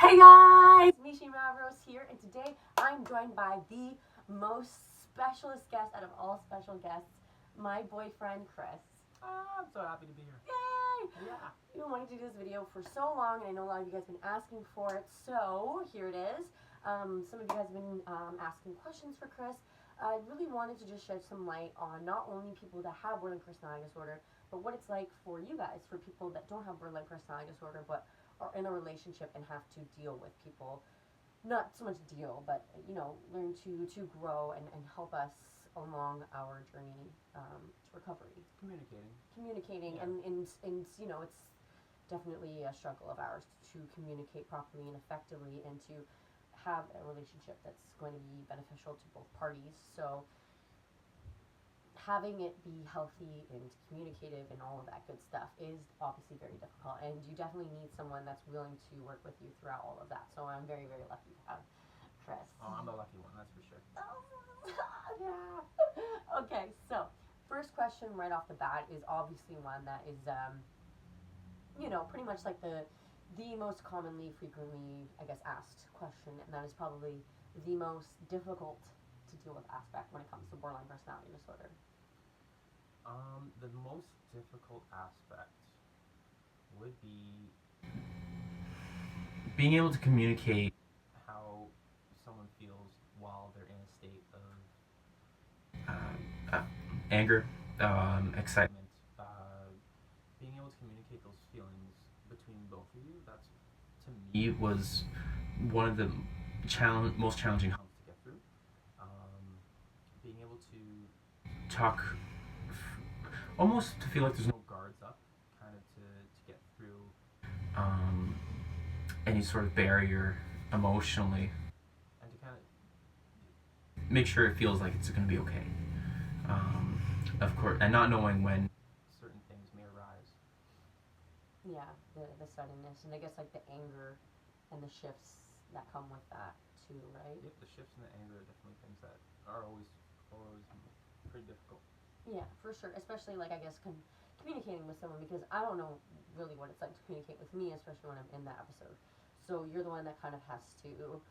Hey guys! Mishi Mavros here, and today I'm joined by the most specialist guest out of all special guests, my boyfriend Chris. I'm so happy to be here. Yay! Yeah. We've been wanting to do this video for so long, and I know a lot of you guys have been asking for it, so here it is. Some of you guys have been asking questions for Chris. I really wanted to just shed some light on not only people that have borderline personality disorder, but what it's like for you guys, for people that don't have borderline personality disorder, but are in a relationship and have to deal with people. Not so much deal, but learn to grow and help us along our journey to recovery. Communicating, Yeah. and it's definitely a struggle of ours to communicate properly and effectively and to have a relationship that's going to be beneficial to both parties. So having it be healthy and communicative and all of that good stuff is obviously very difficult, and you definitely need someone that's willing to work with you throughout all of that. So I'm very, very lucky to have Chris. Oh, I'm the lucky one, that's for sure. Yeah. Okay, so first question right off the bat is obviously one that is pretty much like the most commonly, frequently, I guess, asked question, and that is probably the most difficult to deal with aspect when it comes to borderline personality disorder. The most difficult aspect would be being able to communicate how someone feels while they're in a state of anger, excitement. Being able to communicate those feelings between both of you, that's, to me, was one of the most challenging humps to get through. Being able to talk, almost to feel like there's no guards up, kind of to get through any sort of barrier emotionally, and to kind of make sure it feels like it's going to be okay. Of course, and not knowing when certain things may arise. Yeah, the suddenness, and I guess like the anger and the shifts that come with that too, right? Yep, the shifts and the anger are definitely things that are always pretty difficult. Yeah, for sure. Especially like I guess communicating with someone, because I don't know really what it's like to communicate with me, especially when I'm in that episode. So you're the one that kind of has to,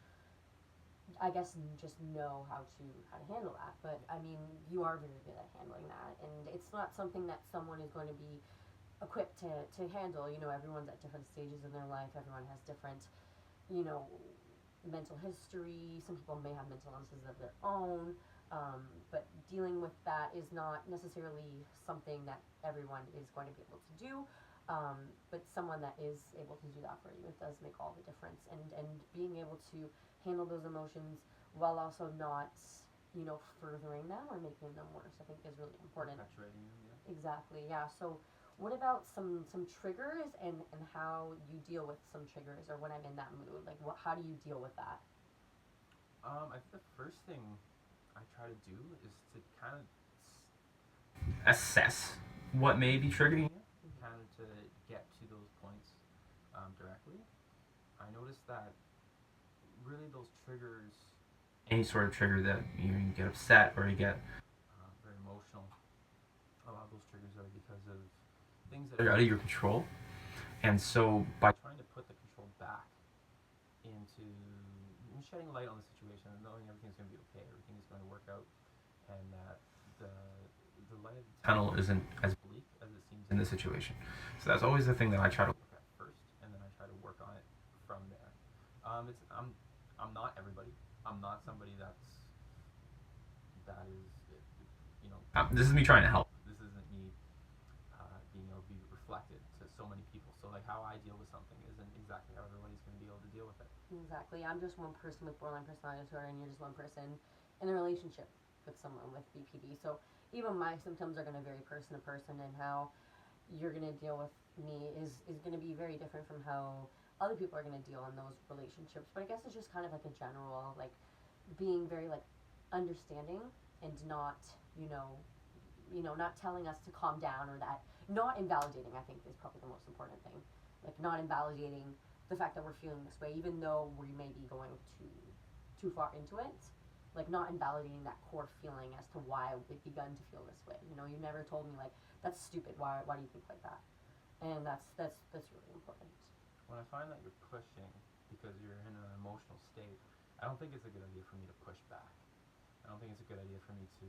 I guess, just know how to handle that. But I mean, you are very good at handling that, and it's not something that someone is going to be equipped to handle. Everyone's at different stages in their life. Everyone has different, you know, mental history. Some people may have mental illnesses of their own. But dealing with that is not necessarily something that everyone is going to be able to do. But someone that is able to do that for you, it does make all the difference. And being able to handle those emotions while also not, furthering them or making them worse, I think is really important. Perpetuating them, yeah. Exactly, yeah. So what about some triggers and how you deal with some triggers, or when I'm in that mood? Like, how do you deal with that? I think the first thing I try to do is to kind of assess what may be triggering you, kind of to get to those points directly. I noticed that really those triggers, any sort of trigger that you get upset or you get very emotional, a lot of those triggers are because of things that are out of your control. And so by trying to put the control back into shedding light on the situation and knowing everything's going to be okay, everything is going to work out, and that the light of the tunnel isn't as bleak as it seems in this situation. So that's always the thing that I try to look at first, and then I try to work on it from there. I'm not everybody. I'm not somebody that is, this is me trying to help. This isn't me being able to be reflected to so many people. So like how I deal with something isn't exactly how everybody's going to be able to deal with it. Exactly. I'm just one person with borderline personality disorder, and you're just one person in a relationship with someone with BPD. So even my symptoms are going to vary person to person, and how you're going to deal with me is going to be very different from how other people are going to deal in those relationships. But I guess it's just kind of like a general, like, being very, like, understanding, and not, not telling us to calm down, or that, not invalidating, I think, is probably the most important thing. Like, not invalidating the fact that we're feeling this way, even though we may be going too far into it. Like, not invalidating that core feeling as to why we've begun to feel this way. You never told me, like, that's stupid. Why do you think like that? And that's really important. When I find that you're pushing because you're state, I don't think it's a good idea for me to push back. I don't think it's a good idea for me to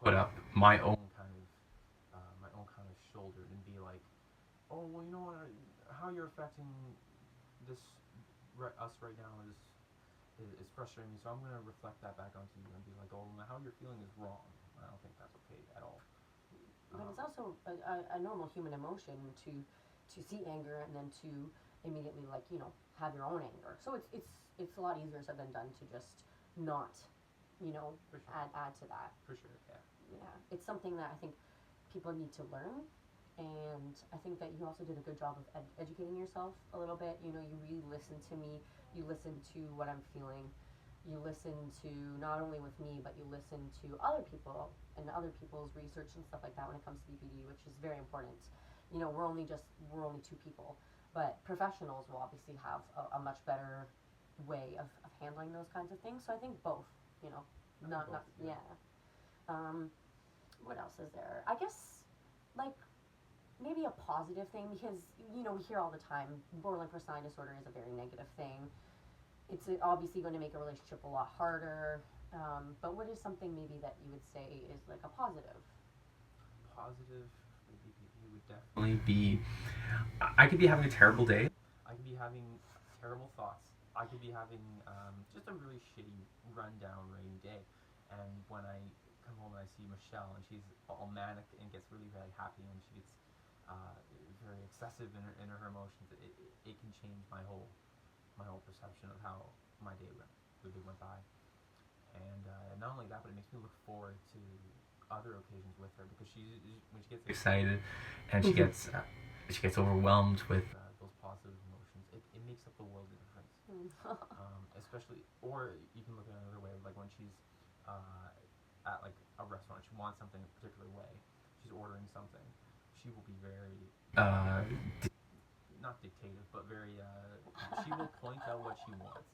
put up my own kind of shoulder and be like, oh well, you know what, how you're affecting this us right now is frustrating me. So I'm gonna reflect that back onto you and be like, oh, how you're feeling is wrong. I don't think that's okay at all. But it's also a normal human emotion to see anger and then to immediately like have your own anger. So it's a lot easier said than done to just not For sure. add to that. For sure, yeah. Yeah, it's something that I think people need to learn, and I think that you also did a good job of educating yourself a little bit. You really listen to me, you listen to what I'm feeling, you listen to not only with me, but you listen to other people and other people's research and stuff like that when it comes to BPD, which is very important. We're only two people, but professionals will obviously have a much better way of handling those kinds of things. So I think both, not Yeah. yeah. What else is there? I guess like maybe a positive thing because we hear all the time borderline personality disorder is a very negative thing. It's obviously going to make a relationship a lot harder. But what is something maybe that you would say is like a positive? Positive for BPD would definitely be, I could be having a terrible day. I could be having terrible thoughts. I could be having just a really shitty, rundown, rainy day. And when I come home and I see Michelle and she's all manic and gets really, really happy and she gets uh, very excessive in her emotions, it can change my whole perception of how my day went by. And not only that, but it makes me look forward to other occasions with her because when she gets excited and she gets overwhelmed with those positive emotions, it makes up the world of difference. Especially, or you can look at it another way, like when she's at like a restaurant, she wants something a particular way, she's ordering something, she will be very not dictative, but very she will point out what she wants,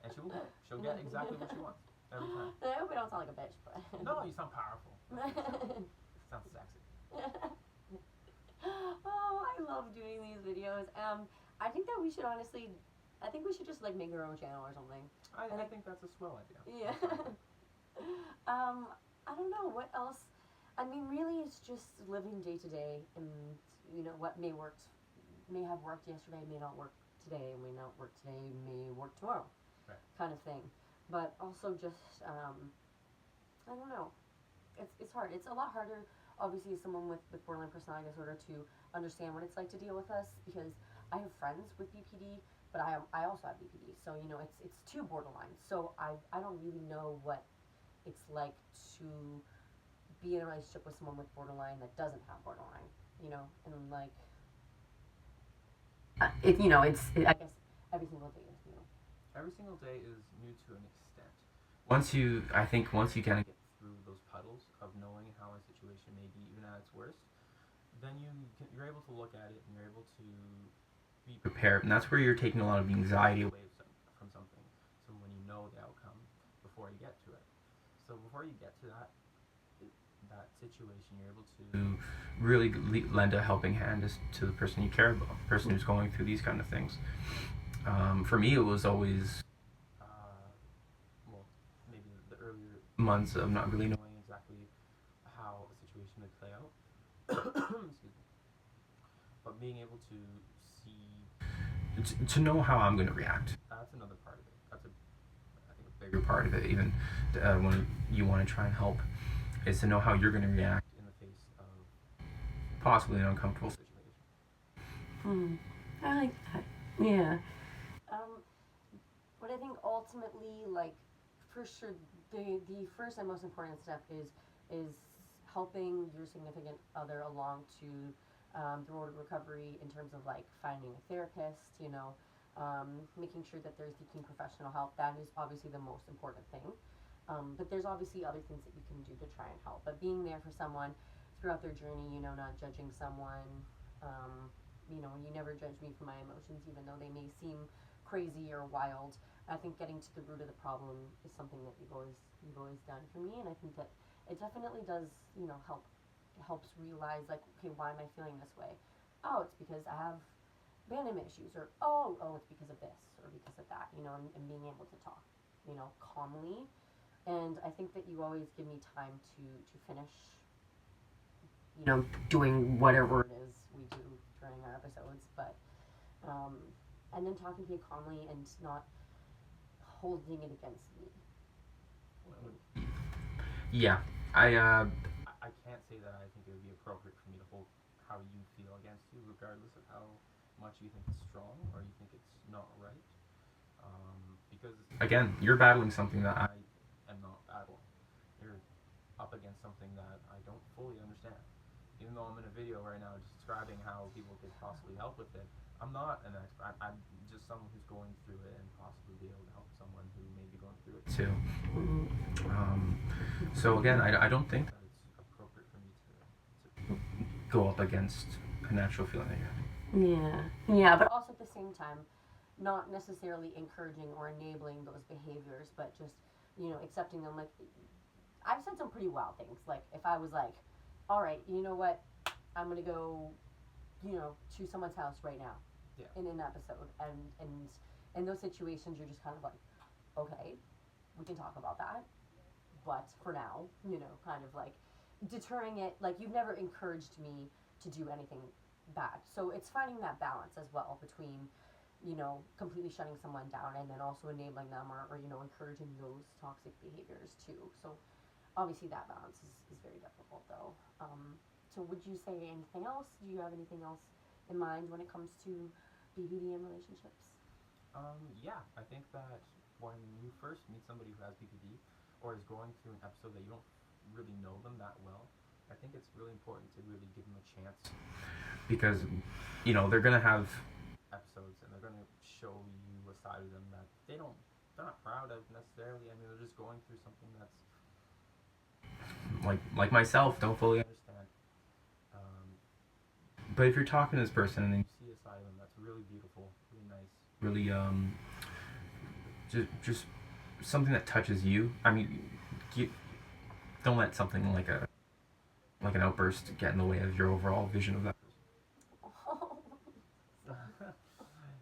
and she'll get exactly what she wants every time. I hope I don't sound like a bitch, but No, you sound powerful. Sounds sexy. Oh, I love doing these videos. I think that we should honestly, I think we should just like make our own channel or something. I think that's a swell idea. Yeah. I don't know what else. I mean, really, it's just living day to day, and what may have worked yesterday may not work today, may not work today, may work tomorrow, Right. kind of thing. But also just I don't know. It's hard. It's a lot harder, obviously, as someone with borderline personality disorder to understand what it's like to deal with us because I have friends with BPD, but I also have BPD. So it's two borderlines. So I don't really know what it's like to be in a relationship with someone with borderline that doesn't have borderline. And like I guess every single day is new. Every single day is new to an extent. I think once you kind of get through those puddles of knowing how a situation may be, even at its worst, then you're able to look at it and you're able to be prepared, and that's where you're taking a lot of the anxiety away from something. So when you know the outcome before you get to it, so before you get to that situation, you're able to really lend a helping hand to the person you care about, the person who's going through these kind of things. For me, it was always, well, maybe the earlier months of not really knowing exactly how a situation would play out. Excuse me. But being able to see, to know how I'm going to react. That's another part of it. That's I think a bigger part of it, even when you want to try and help, is to know how you're going to react in the face of possibly an uncomfortable situation. I like that. Yeah. But I think ultimately, like, for sure, the first and most important step is helping your significant other along to the road of recovery in terms of like finding a therapist, making sure that they're seeking professional help. That is obviously the most important thing. But there's obviously other things that you can do to try and help. But being there for someone throughout their journey, not judging someone. You never judge me for my emotions, even though they may seem crazy or wild. I think getting to the root of the problem is something that you've always done for me, and I think that it definitely does, helps realize like, okay, why am I feeling this way? Oh, it's because I have abandonment issues, or oh, it's because of this or because of that, you know, and being able to talk, you know, calmly. And I think that you always give me time to finish, you know, doing whatever it is we do during our episodes, but um, and then talking to you calmly and not holding it against me. Yeah, I can't say that I think it would be appropriate for me to hold how you feel against you, regardless of how much you think it's strong or you think it's not right. Because again, you're battling something that I am not battling. You're up against something that I don't fully understand. Even though I'm in a video right now describing how people could possibly help with it, I'm not an expert. I'm just someone who's going through it and possibly be able to help someone who may be going through it too. So again, I don't think that it's appropriate for me to go up against a natural feeling that you have. Yeah, but also at the same time, not necessarily encouraging or enabling those behaviors, but just, you know, accepting them. Like, I've said some pretty wild things. Like, if I was like, all right, you know what, I'm gonna go, you know, to someone's house right now, Yeah. in an episode, and in those situations, you're just kind of like, okay, we can talk about that, but for now, you know, kind of like deterring it. Like, you've never encouraged me to do anything bad, so it's finding that balance as well between, you know, completely shutting someone down and then also enabling them, or you know, encouraging those toxic behaviors too. So obviously that balance is very difficult though. So would you say anything else? Do you have anything else in mind when it comes to BPD and relationships? Yeah, I think that when you first meet somebody who has PPD or is going through an episode that you don't really know them that well, I think it's really important to really give them a chance, because you know they're gonna have episodes and they're gonna show you a side of them that they're not proud of necessarily. I mean, they're just going through something that's like myself, don't fully understand. Um, but if you're talking to this person and then you see a side of them that's really beautiful, really nice, really just something that touches you. I mean, you don't let something like an outburst get in the way of your overall vision of that person.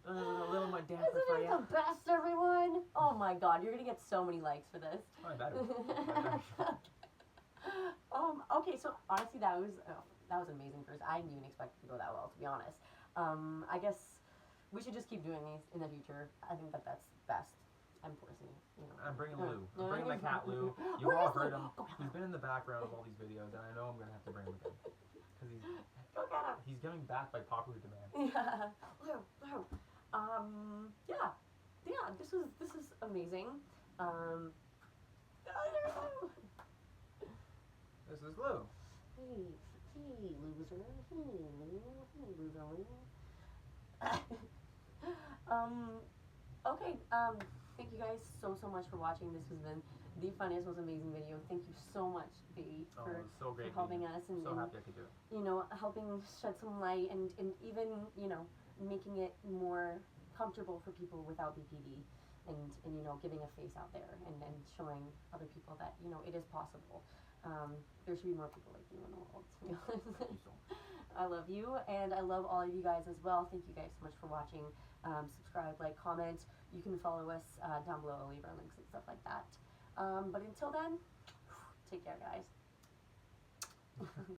A little more damper for Isn't you. it the best, everyone? Oh my god, you're gonna get so many likes for this. Oh, I better. Okay, so honestly, that was amazing first. I didn't even expect it to go that well, to be honest. I guess we should just keep doing these in the future. I think that that's best. I'm forcing it, you know. I'm bringing Lou. I'm bringing my cat Lou. You've all heard him. He's been in the background of all these videos, and I know I'm gonna have to bring him again because Go get him. he's coming back by popular demand. Yeah. Lou. Yeah. Yeah. This is amazing. Um. This is Lou. Hey, loser. Hey, loser. Okay. Thank you guys so much for watching. This has been the funniest, most amazing video. Thank you so much, B, for, It was so great for helping us so and happy I could do it. you know, helping shed some light and even, you know, making it more comfortable for people without BPD, and you know, giving a face out there, and showing other people that, you know, it is possible. There should be more people like you in the world, to be honest. Thank you so much. I love you, and I love all of you guys as well. Thank you guys so much for watching. Subscribe, like, comment. You can follow us down below. I'll leave our links and stuff like that. But until then, take care, guys.